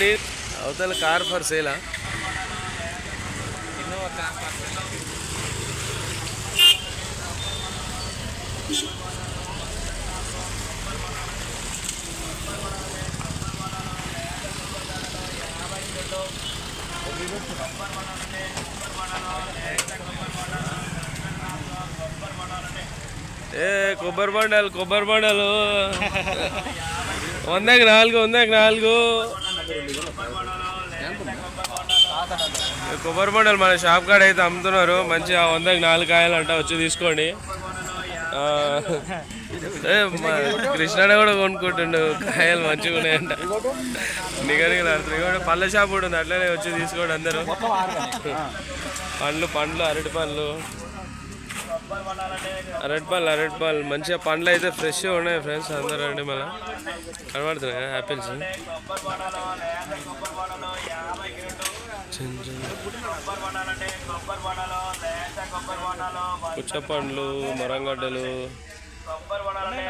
నీ అవతల car for సేలా? ఏ కొబ్బరి బండాలు 100కి 4 కొబ్బరి బండాలు మన షాప్ కాడ అయితే అమ్ముతున్నారు. మంచిగా 100కి 4 కాయలు అంట, వచ్చి తీసుకోండి. కృష్ణాడ కూడా కొనుక్కుంటుండు, కాయలు మంచిగా ఉన్నాయంట. నిగనిగలాడుతున్నాయి. పళ్ళ షాప్ కూడా ఉంది, అట్లనే వచ్చి తీసుకోండి అందరూ. పండ్లు అరటిపళ్ళు మంచిగా పండ్లు అయితే ఫ్రెష్గా ఉన్నాయి ఫ్రెండ్స్. అందరూ రండి. మళ్ళీ కనబడుతున్నాయి కదా యాపిల్స్. పుచ్చపండ్లు, మరంగడ్డలు, కొబ్బరి బొండాలు